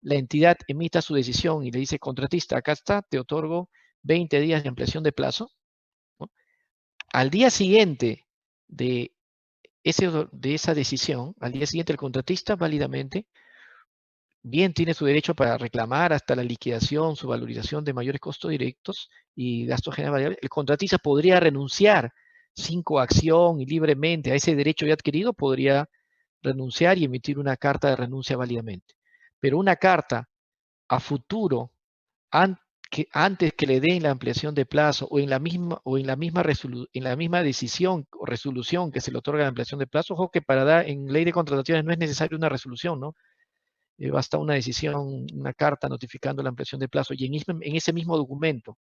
la entidad emita su decisión y le dice, contratista, acá está, te otorgo 20 días de ampliación de plazo, ¿no? Al día siguiente de esa decisión, al día siguiente el contratista válidamente bien tiene su derecho para reclamar hasta la liquidación, su valorización de mayores costos directos y gastos generales variables. El contratista podría renunciar sin coacción y libremente a ese derecho ya adquirido, podría renunciar y emitir una carta de renuncia válidamente. Pero una carta a futuro, antes que le den la ampliación de plazo o en la misma decisión o resolución que se le otorga la ampliación de plazo, ojo que para dar en ley de contrataciones no es necesaria una resolución, ¿no? Basta una decisión, una carta notificando la ampliación de plazo y en ese mismo documento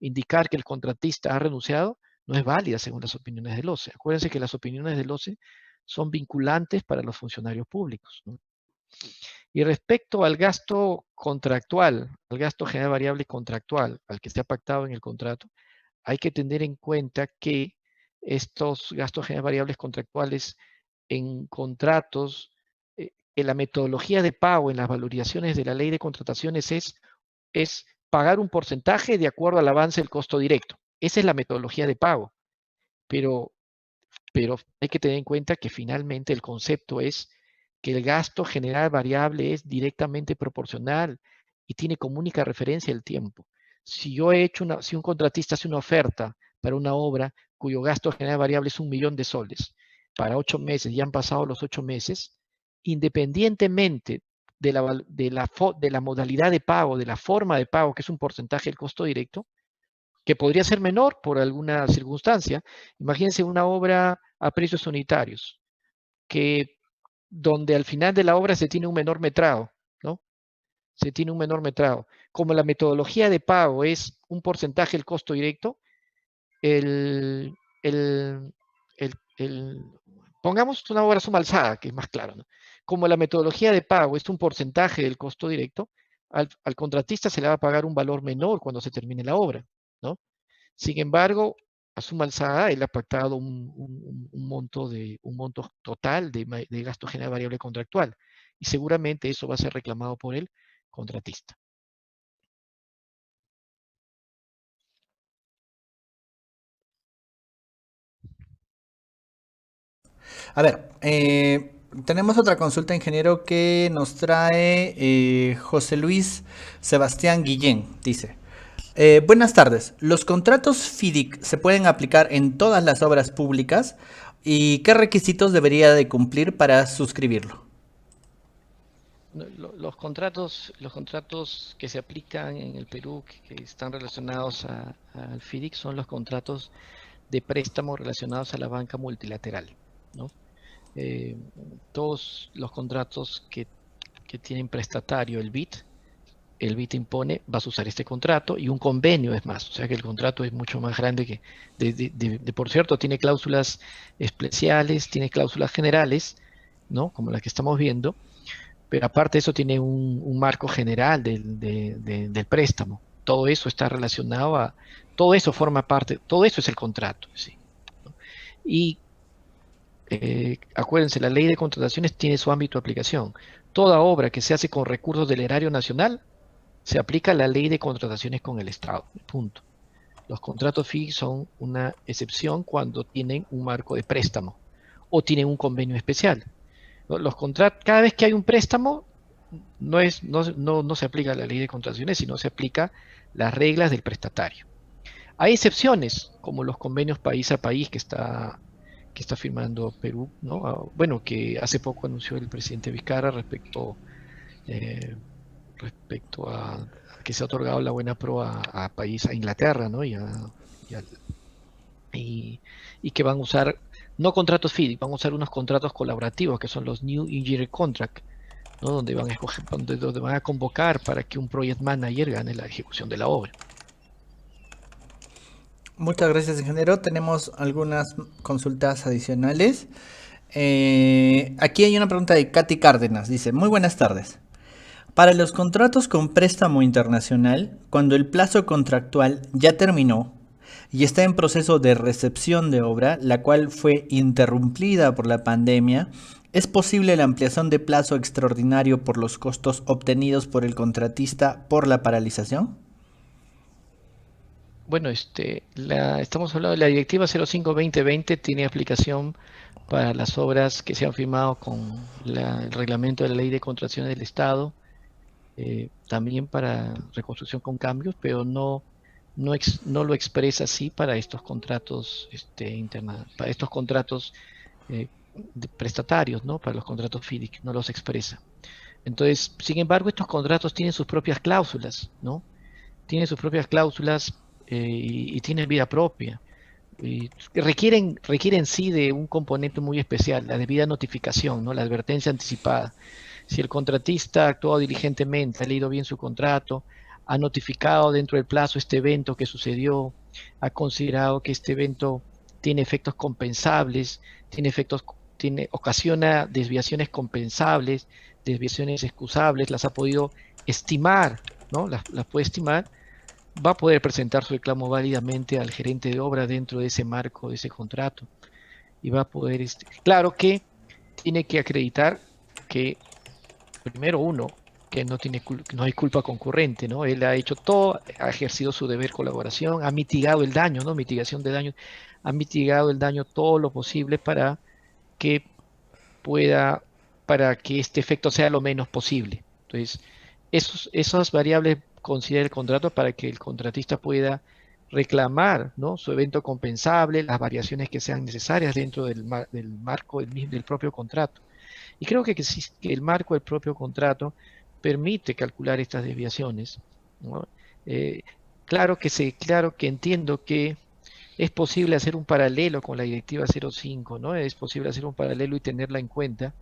indicar que el contratista ha renunciado, no es válida según las opiniones del OCE. Acuérdense que las opiniones del OCE son vinculantes para los funcionarios públicos, ¿no? Y respecto al gasto contractual, al gasto general variable contractual, al que se ha pactado en el contrato, hay que tener en cuenta que estos gastos generales variables contractuales en contratos, en la metodología de pago, en las valorizaciones de la ley de contrataciones es pagar un porcentaje de acuerdo al avance del costo directo. Esa es la metodología de pago. Pero hay que tener en cuenta que finalmente el concepto es que el gasto general variable es directamente proporcional y tiene como única referencia el tiempo. Si un contratista hace una oferta para una obra cuyo gasto general variable es 1.000.000 de soles para 8 meses, ya han pasado los 8 meses, independientemente de la modalidad de pago, de la forma de pago, que es un porcentaje del costo directo, que podría ser menor por alguna circunstancia. Imagínense una obra a precios unitarios, donde al final de la obra se tiene un menor metrado, ¿no? Se tiene un menor metrado. Como la metodología de pago es un porcentaje del costo directo, el, el, pongamos una obra suma alzada, que es más claro, ¿no? Como la metodología de pago es un porcentaje del costo directo, al contratista se le va a pagar un valor menor cuando se termine la obra, ¿no? Sin embargo, a suma alzada, él ha pactado un monto total de gasto general variable contractual y seguramente eso va a ser reclamado por el contratista. A ver, tenemos otra consulta, ingeniero, que nos trae José Luis Sebastián Guillén. Dice, buenas tardes. ¿Los contratos FIDIC se pueden aplicar en todas las obras públicas? ¿Y qué requisitos debería de cumplir para suscribirlo? Los contratos que se aplican en el Perú que están relacionados al FIDIC son los contratos de préstamo relacionados a la banca multilateral, ¿no? Todos los contratos que tienen prestatario el BID impone, vas a usar este contrato y un convenio es más, o sea que el contrato es mucho más grande por cierto, tiene cláusulas especiales, tiene cláusulas generales, ¿no? Como las que estamos viendo, pero aparte de eso tiene un marco general del préstamo. Todo eso está relacionado todo eso forma parte, todo eso es el contrato, ¿sí? Y acuérdense, la ley de contrataciones tiene su ámbito de aplicación. Toda obra que se hace con recursos del erario nacional se aplica la ley de contrataciones con el Estado. Punto. Los contratos FIDIC son una excepción cuando tienen un marco de préstamo o tienen un convenio especial. Cada vez que hay un préstamo, no se aplica la ley de contrataciones, sino se aplica las reglas del prestatario. Hay excepciones, como los convenios país a país que está firmando Perú, ¿no? Bueno, que hace poco anunció el presidente Vizcarra respecto a que se ha otorgado la buena pro a Inglaterra, ¿no? Y que van a usar, no contratos FIDIC, van a usar unos contratos colaborativos que son los New Engineer Contract, ¿no? Donde van a convocar para que un project manager gane la ejecución de la obra. Muchas gracias, ingeniero. Tenemos algunas consultas adicionales. Aquí hay una pregunta de Katy Cárdenas. Dice, muy buenas tardes. Para los contratos con préstamo internacional, cuando el plazo contractual ya terminó, y está en proceso de recepción de obra, la cual fue interrumpida por la pandemia, ¿es posible la ampliación de plazo extraordinario por los costos obtenidos por el contratista por la paralización? Bueno, estamos hablando de la Directiva 05-2020, tiene aplicación para las obras que se han firmado con el reglamento de la Ley de Contrataciones del Estado, también para reconstrucción con cambios, pero no lo expresa así para estos contratos para estos contratos prestatarios, ¿no? Para los contratos FIDIC, no los expresa. Entonces, sin embargo, estos contratos tienen sus propias cláusulas, ¿no? Tienen sus propias cláusulas y tienen vida propia. Y requieren sí de un componente muy especial, la debida notificación, ¿no? La advertencia anticipada. Si el contratista ha actuado diligentemente, ha leído bien su contrato, ha notificado dentro del plazo este evento que sucedió, ha considerado que este evento tiene efectos compensables, ocasiona desviaciones compensables, desviaciones excusables, las ha podido estimar, ¿no? Las puede estimar, va a poder presentar su reclamo válidamente al gerente de obra dentro de ese marco, de ese contrato, y va a poder, claro que tiene que acreditar que, primero uno, que no hay culpa concurrente, ¿no? Él ha hecho todo, ha ejercido su deber colaboración, ha mitigado el daño, ¿no? Mitigación de daño, ha mitigado el daño todo lo posible para que para que este efecto sea lo menos posible. Entonces, esas variables considera el contrato para que el contratista pueda reclamar, ¿no? Su evento compensable, las variaciones que sean necesarias dentro del marco del propio contrato. Y creo que el marco del propio contrato permite calcular estas desviaciones, ¿no? Claro que entiendo que es posible hacer un paralelo con la directiva 05, ¿no? Es posible hacer un paralelo y tenerla en cuenta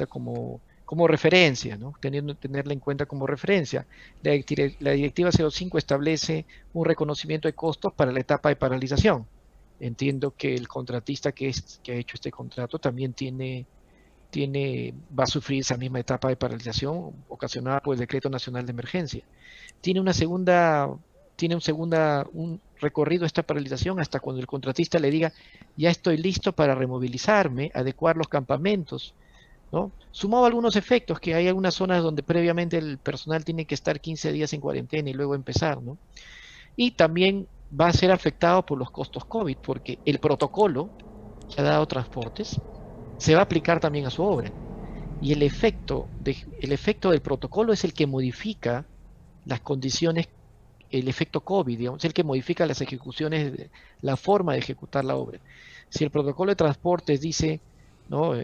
como referencia, ¿no? Tenerla en cuenta como referencia. La directiva 05 establece un reconocimiento de costos para la etapa de paralización. Entiendo que el contratista que ha hecho este contrato también va a sufrir esa misma etapa de paralización ocasionada por el Decreto Nacional de Emergencia. Tiene un recorrido esta paralización hasta cuando el contratista le diga, ya estoy listo para removilizarme, adecuar los campamentos, ¿no? Sumado a algunos efectos, que hay algunas zonas donde previamente el personal tiene que estar 15 días en cuarentena y luego empezar, ¿no? Y también va a ser afectado por los costos COVID, porque el protocolo que ha dado transportes se va a aplicar también a su obra. Y el efecto del protocolo es el que modifica las condiciones, el efecto COVID, digamos, es el que modifica las ejecuciones, la forma de ejecutar la obra. Si el protocolo de transportes dice, ¿no?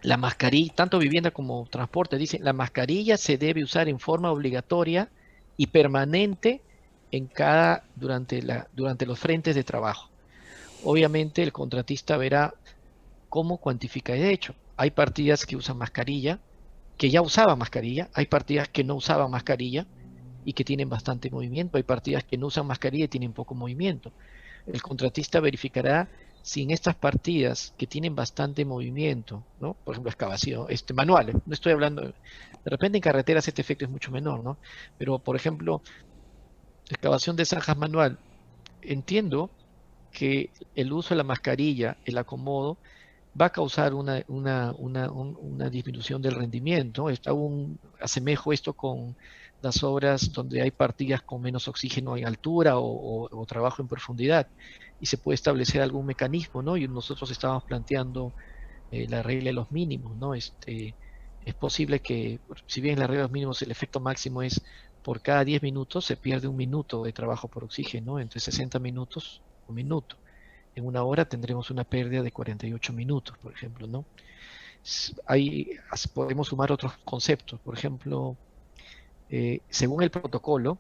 La mascarilla, tanto vivienda como transporte, dice, la mascarilla se debe usar en forma obligatoria y permanente durante los frentes de trabajo. Obviamente el contratista verá cómo cuantifica de hecho. Hay partidas que usan mascarilla, que ya usaban mascarilla, hay partidas que no usaban mascarilla y que tienen bastante movimiento, hay partidas que no usan mascarilla y tienen poco movimiento. El contratista verificará si en estas partidas que tienen bastante movimiento, ¿no? Por ejemplo, excavación, manuales, no estoy hablando, de repente en carreteras este efecto es mucho menor, ¿no? Pero, por ejemplo, excavación de zanjas manual, entiendo que el uso de la mascarilla, el acomodo, va a causar una disminución del rendimiento. Asemejo esto con las obras donde hay partidas con menos oxígeno en altura o trabajo en profundidad, y se puede establecer algún mecanismo, ¿no? Y nosotros estábamos planteando la regla de los mínimos, ¿no? Es posible que, si bien la regla de los mínimos, el efecto máximo es por cada 10 minutos se pierde un minuto de trabajo por oxígeno, entre 60 minutos, un minuto. En una hora tendremos una pérdida de 48 minutos, por ejemplo, ¿no? Podemos sumar otros conceptos, por ejemplo, según el protocolo,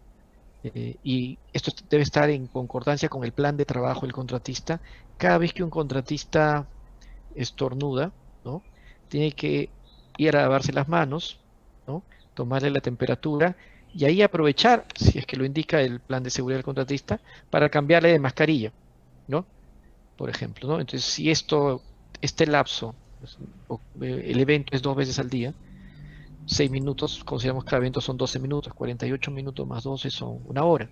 y esto debe estar en concordancia con el plan de trabajo del contratista, cada vez que un contratista estornuda, ¿no? Tiene que ir a lavarse las manos, ¿no? Tomarle la temperatura y ahí aprovechar, si es que lo indica el plan de seguridad del contratista, para cambiarle de mascarilla, ¿no? Por ejemplo, ¿no? Entonces, si este lapso, el evento es 2 veces al día, 6 minutos, consideramos que cada evento son 12 minutos, 48 minutos más 12 son una hora.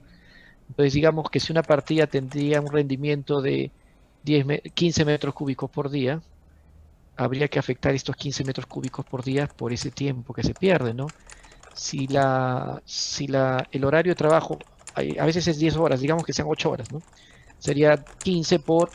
Entonces, digamos que si una partida tendría un rendimiento de 15 metros cúbicos por día, habría que afectar estos 15 metros cúbicos por día por ese tiempo que se pierde, ¿no? El horario de trabajo, a veces es 10 horas, digamos que sean 8 horas, ¿no? Sería 15 por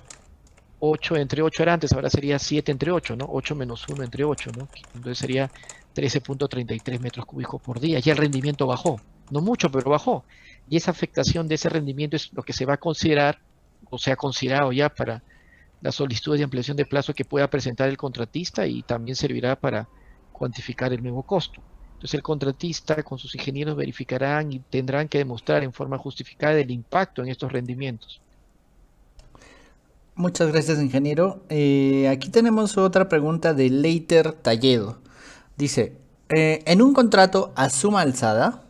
8 entre 8 era antes, ahora sería 7 entre 8, ¿no? 8 menos 1 entre 8, ¿no? Entonces sería 13.33 metros cúbicos por día. Ya el rendimiento bajó, no mucho, pero bajó. Y esa afectación de ese rendimiento es lo que se va a considerar, o se ha considerado ya para las solicitudes de ampliación de plazo que pueda presentar el contratista y también servirá para cuantificar el nuevo costo. Entonces el contratista con sus ingenieros verificarán y tendrán que demostrar en forma justificada el impacto en estos rendimientos. Muchas gracias, ingeniero. Aquí tenemos otra pregunta de Leiter Talledo. Dice, en un contrato a suma alzada,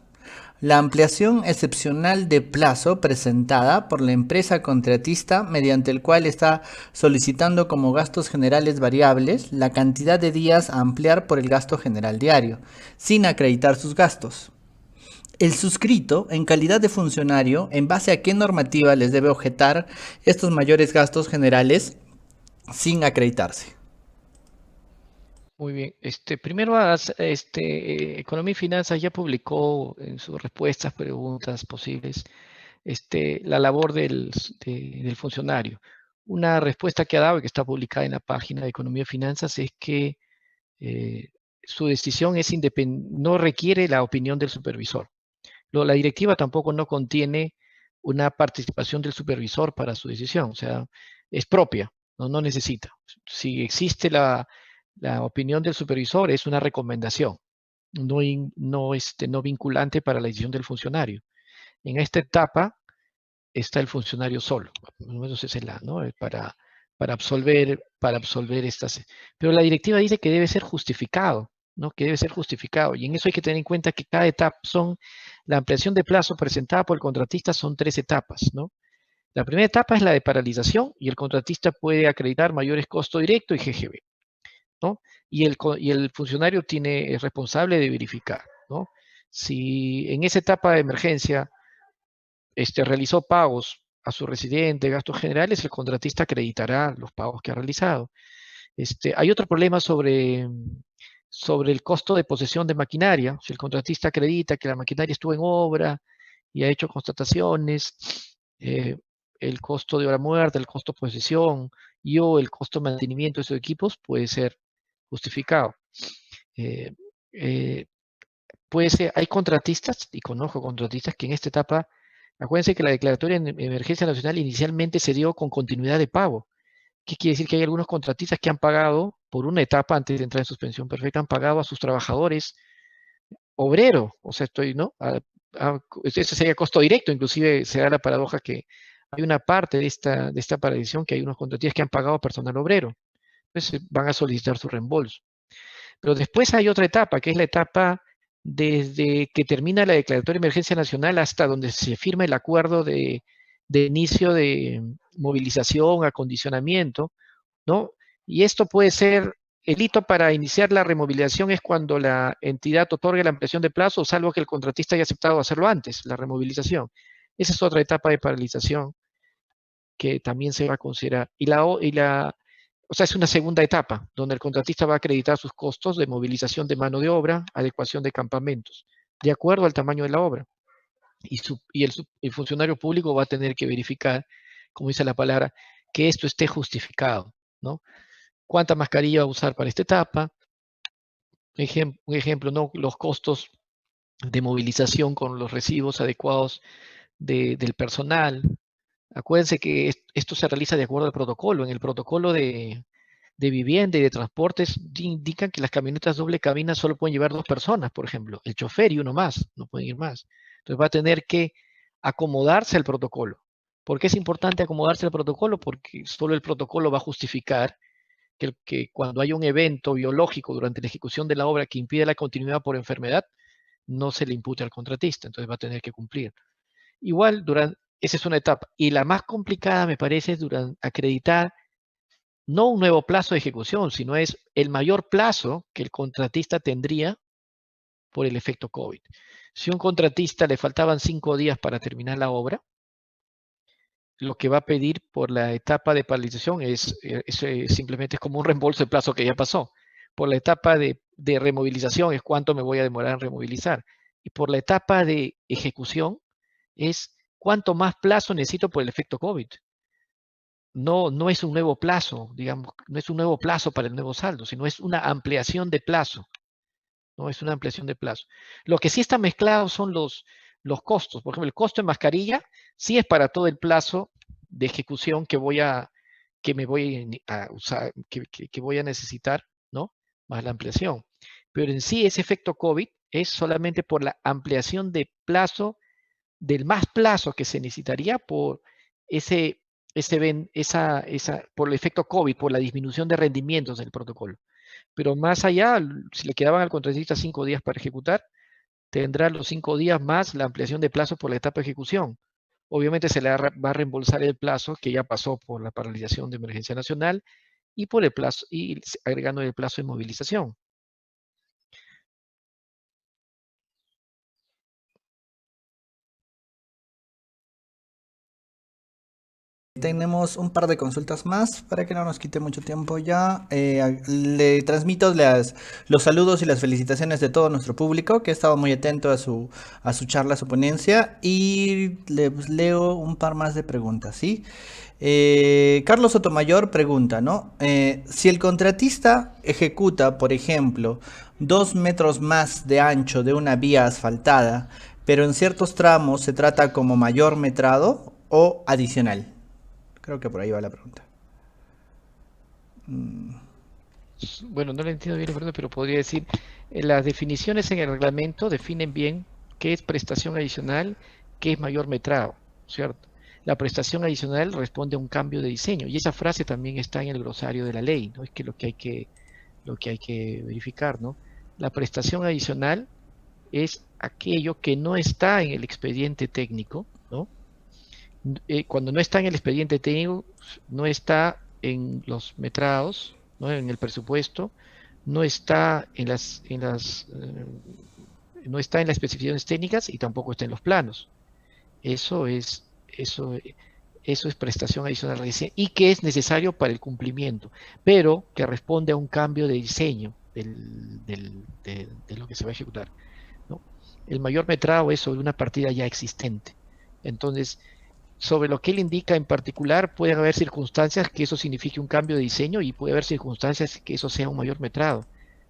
la ampliación excepcional de plazo presentada por la empresa contratista mediante el cual está solicitando como gastos generales variables la cantidad de días a ampliar por el gasto general diario, sin acreditar sus gastos. El suscrito, en calidad de funcionario, ¿en base a qué normativa les debe objetar estos mayores gastos generales sin acreditarse? Muy bien. Primero, Economía y Finanzas ya publicó en sus respuestas, preguntas posibles, la labor del funcionario. Una respuesta que ha dado y que está publicada en la página de Economía y Finanzas es que eh, su decisión no requiere la opinión del supervisor. La directiva tampoco no contiene una participación del supervisor para su decisión, o sea, es propia, no necesita. Si existe la opinión del supervisor, es una recomendación, no vinculante para la decisión del funcionario. En esta etapa está el funcionario solo, más o menos es la, ¿no? Para absolver estas. Pero la directiva dice que debe ser justificado, ¿no? Que debe ser justificado. Y en eso hay que tener en cuenta que cada etapa la ampliación de plazo presentada por el contratista son 3 etapas, ¿no? La primera etapa es la de paralización y el contratista puede acreditar mayores costos directos y GGB, ¿no? Y el funcionario es responsable de verificar, ¿no? Si en esa etapa de emergencia realizó pagos a su residente, gastos generales, el contratista acreditará los pagos que ha realizado. Hay otro problema sobre el costo de posesión de maquinaria. Si el contratista acredita que la maquinaria estuvo en obra y ha hecho constataciones, eh, el costo de hora muerta, el costo de posesión y o el costo de mantenimiento de esos equipos puede ser justificado. Eh, eh, Puede ser, hay contratistas, y conozco contratistas que en esta etapa, acuérdense que la declaratoria en emergencia nacional inicialmente se dio con continuidad de pago. ¿Qué quiere decir? Que hay algunos contratistas que han pagado por una etapa antes de entrar en suspensión perfecta, han pagado a sus trabajadores obrero, o sea, ¿no? Ese sería costo directo, inclusive se da la paradoja que hay una parte de esta paralización que hay unos contratistas que han pagado personal obrero, entonces van a solicitar su reembolso. Pero después hay otra etapa, que es la etapa desde que termina la declaratoria de emergencia nacional hasta donde se firma el acuerdo de inicio de movilización, acondicionamiento, ¿no? Y esto puede ser, el hito para iniciar la removilización es cuando la entidad otorgue la ampliación de plazo, salvo que el contratista haya aceptado hacerlo antes, la removilización. Esa es otra etapa de paralización que también se va a considerar. O sea, es una segunda etapa, donde el contratista va a acreditar sus costos de movilización de mano de obra, adecuación de campamentos, de acuerdo al tamaño de la obra. Y el funcionario público va a tener que verificar, como dice la palabra, que esto esté justificado, ¿no? ¿Cuánta mascarilla va a usar para esta etapa? Un ejemplo, ¿no? Los costos de movilización con los recibos adecuados del personal. Acuérdense que esto se realiza de acuerdo al protocolo. En el protocolo de vivienda y de transportes indican que las camionetas doble cabina solo pueden llevar 2 personas, por ejemplo, el chofer y uno más, no pueden ir más. Entonces va a tener que acomodarse al protocolo. ¿Por qué es importante acomodarse al protocolo? Porque solo el protocolo va a justificar que cuando hay un evento biológico durante la ejecución de la obra que impide la continuidad por enfermedad, no se le impute al contratista, entonces va a tener que cumplir. Igual, esa es una etapa. Y la más complicada, me parece, es acreditar no un nuevo plazo de ejecución, sino es el mayor plazo que el contratista tendría por el efecto COVID. Si a un contratista le faltaban 5 días para terminar la obra, lo que va a pedir por la etapa de paralización simplemente es como un reembolso de plazo que ya pasó. Por la etapa de removilización es cuánto me voy a demorar en removilizar. Y por la etapa de ejecución es cuánto más plazo necesito por el efecto COVID. No es un nuevo plazo, digamos, no es un nuevo plazo para el nuevo saldo, sino es una ampliación de plazo. No es una ampliación de plazo. Lo que sí está mezclado son los costos. Por ejemplo, el costo de mascarilla sí es para todo el plazo de ejecución que me voy a usar, que voy a necesitar, ¿no? Más la ampliación. Pero en sí ese efecto COVID es solamente por la ampliación de plazo, del más plazo que se necesitaría por por el efecto COVID, por la disminución de rendimientos del protocolo. Pero más allá, si le quedaban al contratista 5 días para ejecutar, tendrá los 5 días más la ampliación de plazo por la etapa de ejecución. Obviamente se le va a reembolsar el plazo que ya pasó por la paralización de emergencia nacional y por el plazo, y agregando el plazo de movilización. Tenemos un par de consultas más para que no nos quite mucho tiempo ya. Le transmito los saludos y las felicitaciones de todo nuestro público que ha estado muy atento a su charla, a su ponencia. Y les leo un par más de preguntas, ¿sí? Carlos Sotomayor pregunta, ¿no? Si el contratista ejecuta, por ejemplo, 2 metros más de ancho de una vía asfaltada, pero en ciertos tramos se trata como mayor metrado o adicional. Creo que por ahí va la pregunta. Bueno, no le entiendo bien la pregunta, pero podría decir, las definiciones en el reglamento definen bien qué es prestación adicional, qué es mayor metrado, ¿cierto? La prestación adicional responde a un cambio de diseño y esa frase también está en el glosario de la ley, ¿no? Es que lo que hay que verificar, ¿no? La prestación adicional es aquello que no está en el expediente técnico, ¿no? Cuando no está en el expediente técnico, no está en los metrados, ¿no? En el presupuesto, no está no está en las especificaciones técnicas y tampoco está en los planos. Eso es prestación adicional y que es necesario para el cumplimiento, pero que responde a un cambio de diseño de lo que se va a ejecutar, ¿no? El mayor metrado es sobre una partida ya existente. Entonces, sobre lo que él indica en particular, pueden haber circunstancias que eso signifique un cambio de diseño y puede haber circunstancias que eso sea un mayor metrado.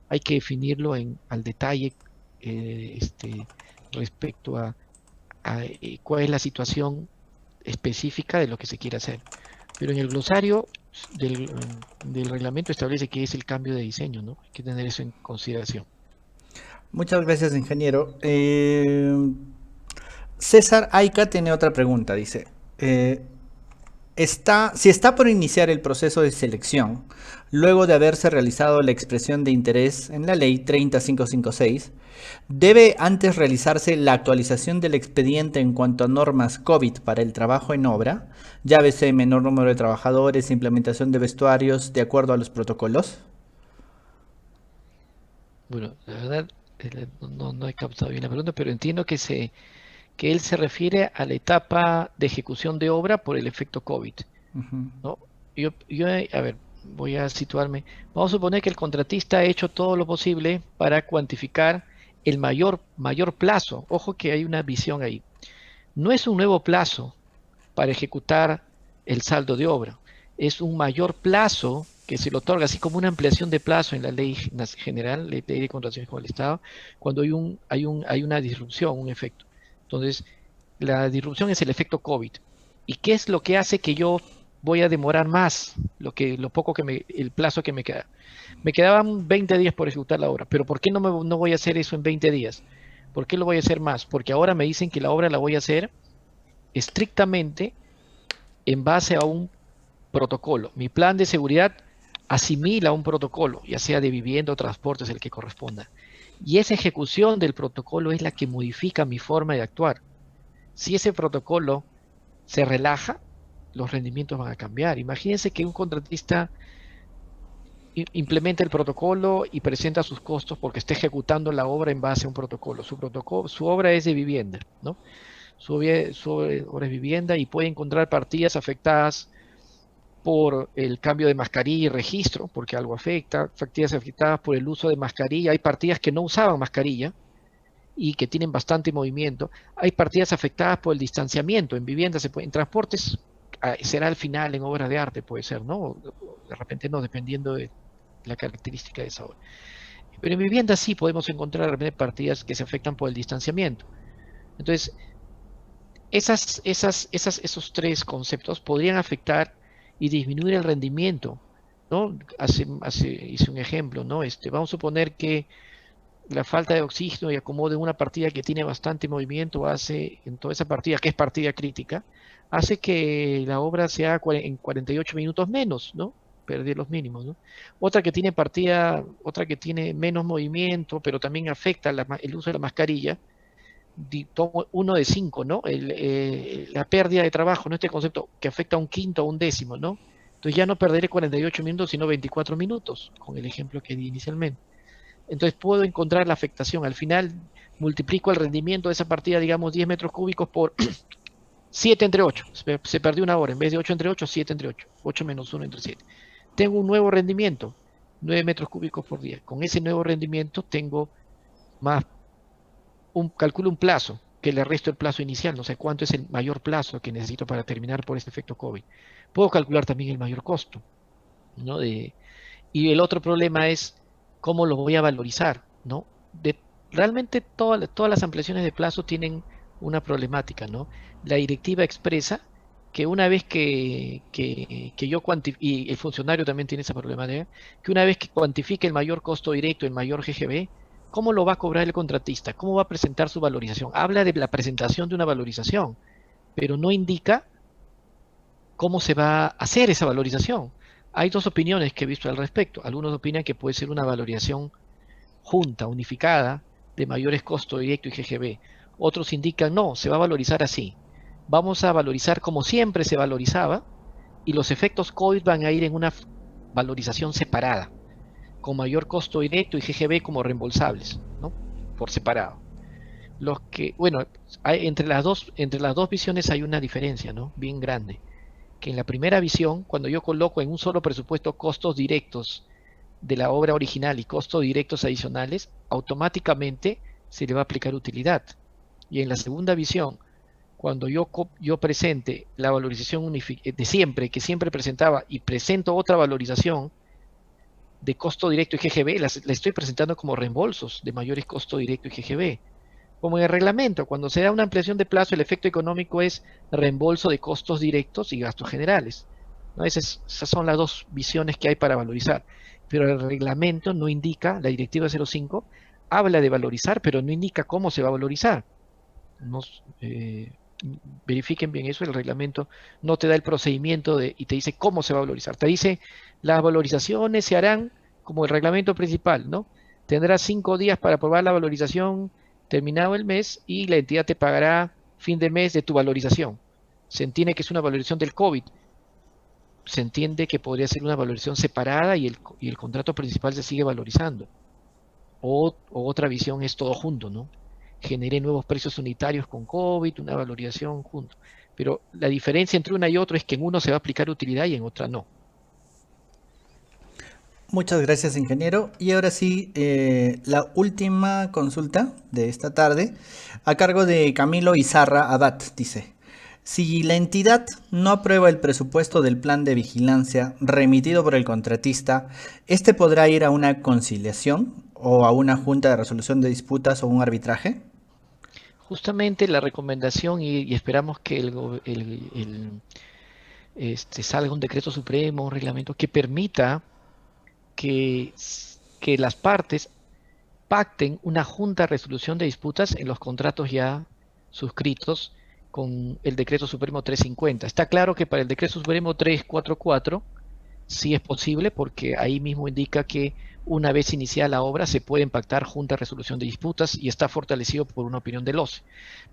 Hay que definirlo al detalle respecto a cuál es la situación específica de lo que se quiere hacer. Pero en el glosario del reglamento establece que es el cambio de diseño, ¿no? Hay que tener eso en consideración. Muchas gracias, ingeniero. César Aika tiene otra pregunta, dice. Si está por iniciar el proceso de selección, luego de haberse realizado la expresión de interés en la ley 30556, ¿debe antes realizarse la actualización del expediente en cuanto a normas COVID para el trabajo en obra? Llámese menor número de trabajadores, implementación de vestuarios, de acuerdo a los protocolos. Bueno, la verdad, no he captado bien la pregunta, pero entiendo que él se refiere a la etapa de ejecución de obra por el efecto COVID, ¿no? A ver, voy a situarme. Vamos a suponer que el contratista ha hecho todo lo posible para cuantificar el mayor plazo. Ojo que hay una visión ahí. No es un nuevo plazo para ejecutar el saldo de obra. Es un mayor plazo que se le otorga, así como una ampliación de plazo en la ley general, ley de contrataciones con el Estado, cuando hay una disrupción, un efecto. Entonces, la disrupción es el efecto COVID. ¿Y qué es lo que hace que yo voy a demorar más el plazo que me queda? Me quedaban 20 días por ejecutar la obra, pero ¿por qué no voy a hacer eso en 20 días? ¿Por qué lo voy a hacer más? Porque ahora me dicen que la obra la voy a hacer estrictamente en base a un protocolo. Mi plan de seguridad asimila un protocolo, ya sea de vivienda o transportes, el que corresponda. Y esa ejecución del protocolo es la que modifica mi forma de actuar. Si ese protocolo se relaja, los rendimientos van a cambiar. Imagínense que un contratista implementa el protocolo y presenta sus costos porque está ejecutando la obra en base a un protocolo. Su obra es de vivienda, ¿no? sobre obras de vivienda y puede encontrar partidas afectadas por el cambio de mascarilla y registro, porque algo afecta, partidas afectadas por el uso de mascarilla, hay partidas que no usaban mascarilla y que tienen bastante movimiento, hay partidas afectadas por el distanciamiento, en viviendas, en transportes, será al final, en obras de arte puede ser, ¿no? De repente no, dependiendo de la característica de esa obra. Pero en vivienda sí podemos encontrar de repente partidas que se afectan por el distanciamiento. Entonces, esos tres conceptos podrían afectar y disminuir el rendimiento, ¿no? Hice un ejemplo, ¿no? Vamos a suponer que la falta de oxígeno y acomodo en una partida que tiene bastante movimiento hace, en toda esa partida, que es partida crítica, hace que la obra se haga en 48 minutos menos, ¿no? Perder los mínimos, ¿no? Otra que tiene menos movimiento, pero también afecta el uso de la mascarilla, tomo uno de 5, ¿no? La pérdida de trabajo, ¿no? Este concepto que afecta a un quinto o un décimo, ¿no? Entonces ya no perderé 48 minutos, sino 24 minutos, con el ejemplo que di inicialmente. Entonces puedo encontrar la afectación. Al final multiplico el rendimiento de esa partida, digamos, 10 metros cúbicos por 7 entre 8. Se perdió una hora. En vez de 8 entre 8, 7 entre 8. 8 menos 1 entre 7. Tengo un nuevo rendimiento, 9 metros cúbicos por día. Con ese nuevo rendimiento tengo más, calculo un plazo, que le resto el plazo inicial. No sé cuánto es el mayor plazo que necesito para terminar por este efecto COVID. Puedo calcular también el mayor costo, ¿no? Y el otro problema es cómo lo voy a valorizar, ¿no? Realmente todas las ampliaciones de plazo tienen una problemática, ¿no? La directiva expresa que una vez que yo cuantifique, y el funcionario también tiene esa problemática, que una vez que cuantifique el mayor costo directo, el mayor GGB, ¿cómo lo va a cobrar el contratista? ¿Cómo va a presentar su valorización? Habla de la presentación de una valorización, pero no indica cómo se va a hacer esa valorización. Hay dos opiniones que he visto al respecto. Algunos opinan que puede ser una valorización junta, unificada, de mayores costos directo y GGB. Otros indican, no, se va a valorizar así. Vamos a valorizar como siempre se valorizaba y los efectos COVID van a ir en una valorización separada, con mayor costo directo y GGB como reembolsables, ¿no? Por separado. Bueno, entre las dos visiones hay una diferencia, ¿no? Bien grande. Que en la primera visión, cuando yo coloco en un solo presupuesto costos directos de la obra original y costos directos adicionales, automáticamente se le va a aplicar utilidad. Y en la segunda visión, cuando yo presente la valorización de siempre, que siempre presentaba, y presento otra valorización de costo directo y GGB, la estoy presentando como reembolsos de mayores costos directo y GGB. Como en el reglamento, cuando se da una ampliación de plazo, el efecto económico es reembolso de costos directos y gastos generales, ¿no? Esas son las dos visiones que hay para valorizar. Pero el reglamento no indica, la directiva 05 habla de valorizar, pero no indica cómo se va a valorizar. Verifiquen bien eso, el reglamento no te da el procedimiento y te dice cómo se va a valorizar. Te dice, las valorizaciones se harán como el reglamento principal, ¿no? Tendrás 5 días para aprobar la valorización terminado el mes y la entidad te pagará fin de mes de tu valorización. Se entiende que es una valorización del COVID. Se entiende que podría ser una valorización separada y el contrato principal se sigue valorizando. O otra visión es todo junto, ¿no? Generé nuevos precios unitarios con COVID, una valorización junto. Pero la diferencia entre una y otra es que en uno se va a aplicar utilidad y en otra no. Muchas gracias, ingeniero. Y ahora sí, la última consulta de esta tarde, a cargo de Camilo Izarra Abad, dice: si la entidad no aprueba el presupuesto del plan de vigilancia remitido por el contratista, ¿este podrá ir a una conciliación o a una junta de resolución de disputas o un arbitraje? Justamente la recomendación, y esperamos que salga un decreto supremo, un reglamento que permita que las partes pacten una junta de resolución de disputas en los contratos ya suscritos con el decreto supremo 350. Está claro que para el decreto supremo 344 sí es posible, porque ahí mismo indica que una vez iniciada la obra se pueden pactar juntas de resolución de disputas y está fortalecido por una opinión del OCE.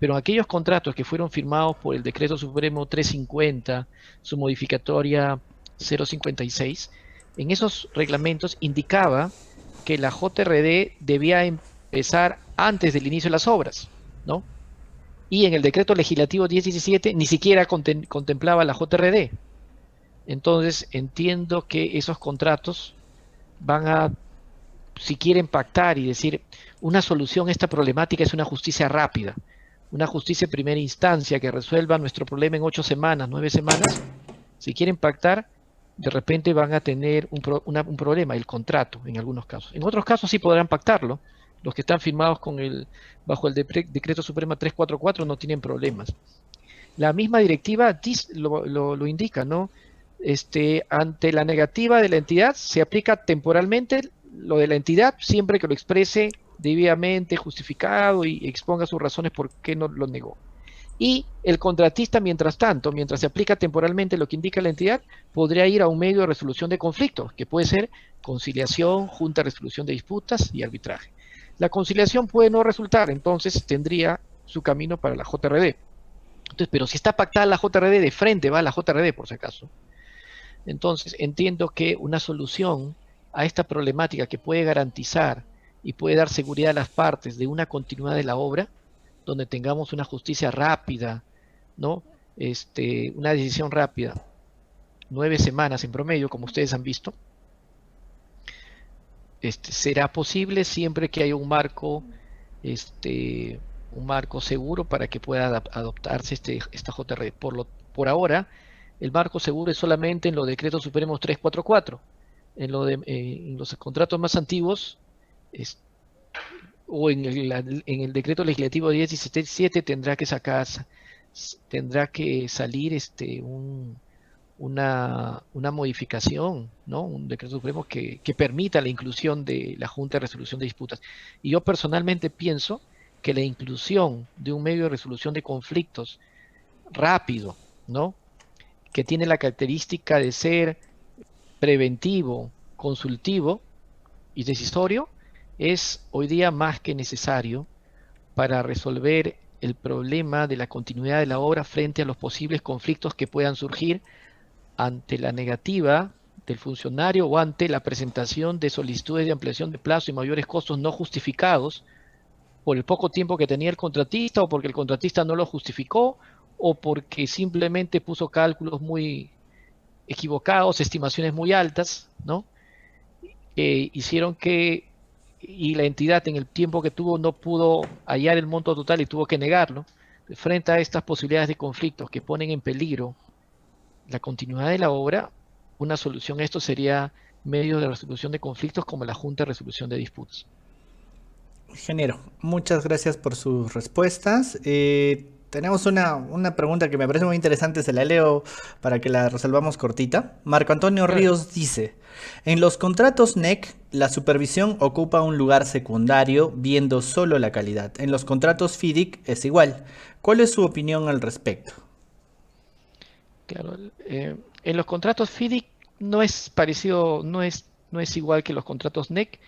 Pero aquellos contratos que fueron firmados por el decreto supremo 350, su modificatoria 056, en esos reglamentos indicaba que la JRD debía empezar antes del inicio de las obras, ¿no? Y en el decreto legislativo 1017 ni siquiera contemplaba la JRD. Entonces entiendo que esos contratos van a, si quieren pactar y decir una solución a esta problemática es una justicia rápida, una justicia de primera instancia que resuelva nuestro problema en 8 semanas, 9 semanas, si quieren pactar, de repente van a tener un problema, el contrato, en algunos casos. En otros casos sí podrán pactarlo. Los que están firmados bajo el Decreto Supremo 344 no tienen problemas. La misma directiva lo indica, ¿no? Ante la negativa de la entidad, se aplica temporalmente lo de la entidad, siempre que lo exprese debidamente justificado y exponga sus razones por qué no lo negó. Y el contratista, mientras tanto, mientras se aplica temporalmente lo que indica la entidad, podría ir a un medio de resolución de conflictos, que puede ser conciliación, junta de resolución de disputas y arbitraje. La conciliación puede no resultar, entonces tendría su camino para la JRD. Entonces, pero si está pactada la JRD, de frente va la JRD, por si acaso. Entonces, entiendo que una solución a esta problemática que puede garantizar y puede dar seguridad a las partes de una continuidad de la obra, donde tengamos una justicia rápida, ¿no? Una decisión rápida, 9 semanas en promedio, como ustedes han visto, será posible siempre que haya un marco seguro para que pueda adoptarse esta JRD. Por ahora, el marco seguro es solamente en los decretos supremos 344. En los contratos más antiguos, o en el decreto legislativo 1017 tendrá que salir una modificación, ¿no? Un decreto supremo que permita la inclusión de la Junta de Resolución de Disputas. Y yo personalmente pienso que la inclusión de un medio de resolución de conflictos rápido, ¿no? Que tiene la característica de ser preventivo, consultivo y decisorio, es hoy día más que necesario para resolver el problema de la continuidad de la obra frente a los posibles conflictos que puedan surgir ante la negativa del funcionario o ante la presentación de solicitudes de ampliación de plazo y mayores costos no justificados por el poco tiempo que tenía el contratista, o porque el contratista no lo justificó, o porque simplemente puso cálculos muy equivocados, estimaciones muy altas, ¿no? Hicieron que, y la entidad en el tiempo que tuvo no pudo hallar el monto total y tuvo que negarlo. Frente a estas posibilidades de conflictos que ponen en peligro la continuidad de la obra, una solución a esto sería medios de resolución de conflictos como la Junta de Resolución de Disputas. Ingeniero, muchas gracias por sus respuestas. Tenemos una pregunta que me parece muy interesante, se la leo para que la resolvamos cortita. Marco Antonio Ríos dice, en los contratos NEC, la supervisión ocupa un lugar secundario, viendo solo la calidad. En los contratos FIDIC es igual. ¿Cuál es su opinión al respecto? Claro, en los contratos FIDIC no es parecido, no es igual que los contratos NEC.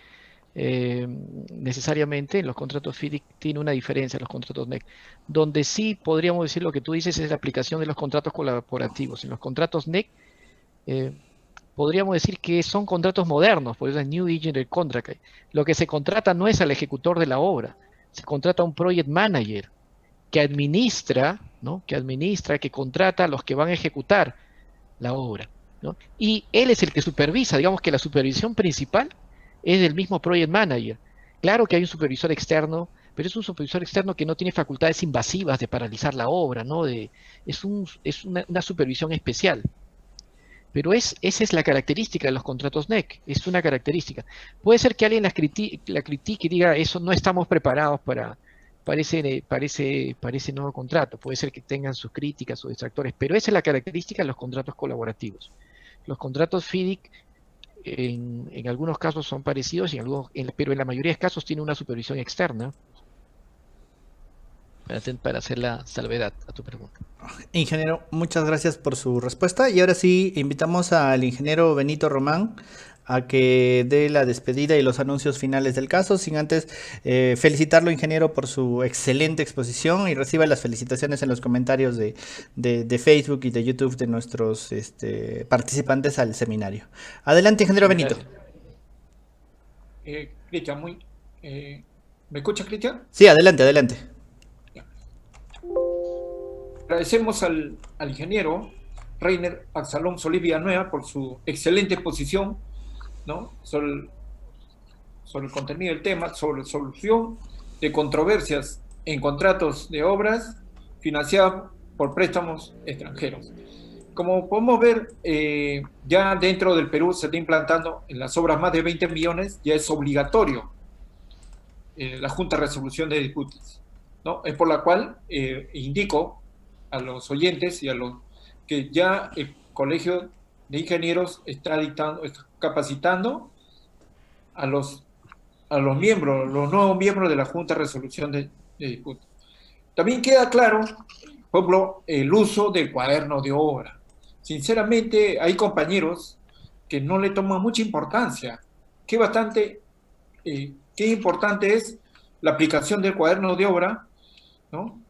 Necesariamente en los contratos FIDIC tiene una diferencia en los contratos NEC, donde sí podríamos decir lo que tú dices es la aplicación de los contratos colaborativos. En los contratos NEC podríamos decir que son contratos modernos, por eso es New Digital Contract. Lo que se contrata no es al ejecutor de la obra, se contrata a un project manager que administra, ¿no? Que contrata a los que van a ejecutar la obra, ¿no? Y él es el que supervisa, digamos que la supervisión principal es del mismo project manager. Claro que hay un supervisor externo, pero es un supervisor externo que no tiene facultades invasivas de paralizar la obra, ¿no? Es una supervisión especial. Pero esa es la característica de los contratos NEC, es una característica. Puede ser que alguien la critique y diga, eso no estamos preparados para ese nuevo contrato. Puede ser que tengan sus críticas o distractores, pero esa es la característica de los contratos colaborativos. Los contratos FIDIC en algunos casos son parecidos, pero en la mayoría de casos tiene una supervisión externa para hacer la salvedad a tu pregunta. Ingeniero, muchas gracias por su respuesta. Y ahora sí, invitamos al ingeniero Benito Román a que dé la despedida y los anuncios finales del caso, sin antes felicitarlo, ingeniero, por su excelente exposición, y reciba las felicitaciones en los comentarios de Facebook y de YouTube de nuestros participantes al seminario. Adelante, ingeniero Benito. Cristian, ¿me escuchas, Cristian? Sí, adelante, adelante. Ya. Agradecemos al ingeniero Reiner Absalón Solís Villanueva por su excelente exposición, ¿no?, sobre el contenido del tema, sobre la solución de controversias en contratos de obras financiadas por préstamos extranjeros. Como podemos ver, ya dentro del Perú se está implantando en las obras más de 20 millones, ya es obligatorio la Junta de Resolución de Disputas, ¿no? Es por la cual indico a los oyentes y a los que ya el Colegio de Ingenieros está capacitando a los miembros, los nuevos miembros de la Junta de Resolución de Disputas. También queda claro, por ejemplo, el uso del cuaderno de obra. Sinceramente, hay compañeros que no le toman mucha importancia. Qué importante es la aplicación del cuaderno de obra, ¿no?,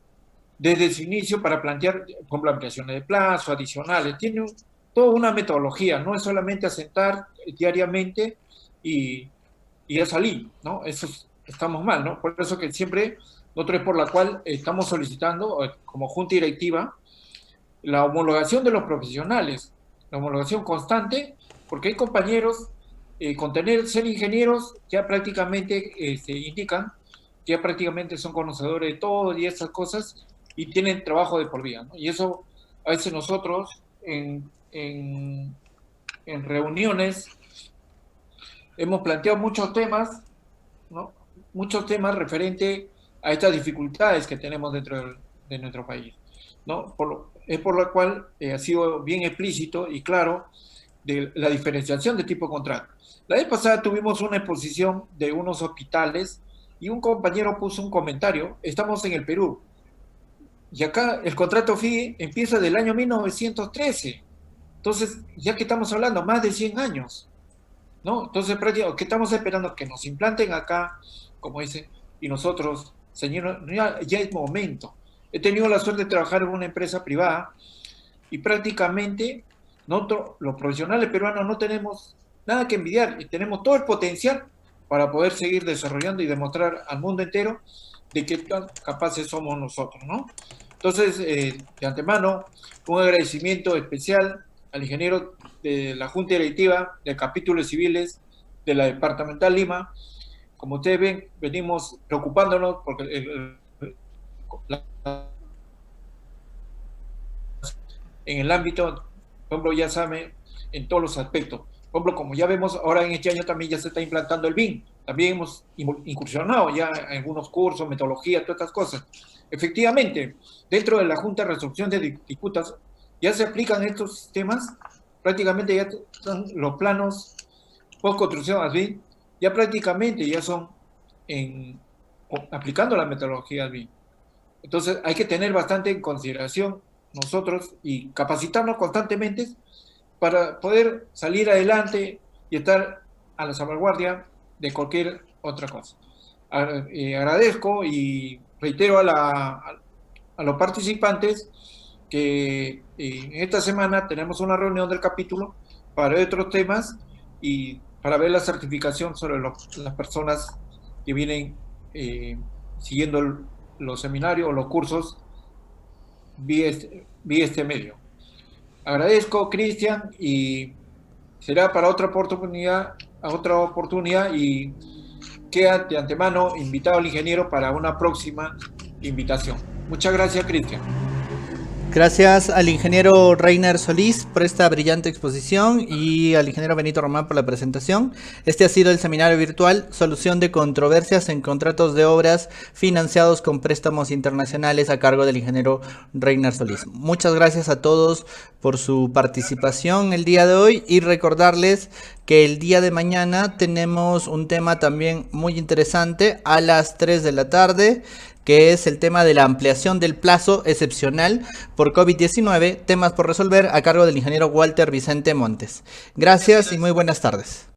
desde su inicio para plantear, por ejemplo, ampliaciones de plazo, adicionales. Tiene toda una metodología, no es solamente asentar diariamente y ya salí, ¿no? Eso estamos mal, ¿no? Por eso que siempre, nosotros es por la cual estamos solicitando, como Junta Directiva, la homologación de los profesionales, la homologación constante, porque hay compañeros, con ser ingenieros, ya prácticamente indican, ya prácticamente son conocedores de todo y esas cosas, y tienen trabajo de por vida, ¿no? Y eso, a veces nosotros, en reuniones, hemos planteado muchos temas, ¿no?, muchos temas referentes a estas dificultades que tenemos dentro de nuestro país, ¿no? Es por lo cual ha sido bien explícito y claro de la diferenciación de tipo de contrato. La vez pasada tuvimos una exposición de unos hospitales y un compañero puso un comentario: estamos en el Perú, y acá el contrato FIE empieza del año 1913. Entonces, ya que estamos hablando, más de 100 años, ¿no? Entonces, ¿qué estamos esperando? Que nos implanten acá, como dicen, y nosotros, señor, ya es momento. He tenido la suerte de trabajar en una empresa privada y prácticamente nosotros, los profesionales peruanos, no tenemos nada que envidiar y tenemos todo el potencial para poder seguir desarrollando y demostrar al mundo entero de qué tan capaces somos nosotros, ¿no? Entonces, de antemano, un agradecimiento especial al ingeniero de la Junta Directiva de Capítulos Civiles de la Departamental Lima. Como ustedes ven, venimos preocupándonos porque en el ámbito, por ejemplo, ya saben, en todos los aspectos. Por ejemplo, como ya vemos, ahora en este año también ya se está implantando el BIM. También hemos incursionado ya en algunos cursos, metodología, todas estas cosas. Efectivamente, dentro de la Junta de Resolución de Disputas ya se aplican estos sistemas, prácticamente ya están los planos post-construcción ASBIN, ya prácticamente ya son aplicando la metodología ASBIN. Entonces hay que tener bastante en consideración nosotros y capacitarnos constantemente para poder salir adelante y estar a la salvaguardia de cualquier otra cosa. Agradezco y reitero a los participantes que en esta semana tenemos una reunión del capítulo para ver otros temas y para ver la certificación sobre las personas que vienen siguiendo los seminarios o los cursos vía este medio. Agradezco, Cristian, y será para otra oportunidad y queda de antemano invitado al ingeniero para una próxima invitación. Muchas gracias, Cristian. Gracias al ingeniero Reiner Solís por esta brillante exposición y al ingeniero Benito Román por la presentación. Este ha sido el seminario virtual Solución de controversias en contratos de obras financiados con préstamos internacionales a cargo del ingeniero Reiner Solís. Muchas gracias a todos por su participación el día de hoy y recordarles que el día de mañana tenemos un tema también muy interesante a las 3 de la tarde, que es el tema de la ampliación del plazo excepcional por COVID-19, temas por resolver, a cargo del ingeniero Walter Vicente Montes. Gracias y muy buenas tardes.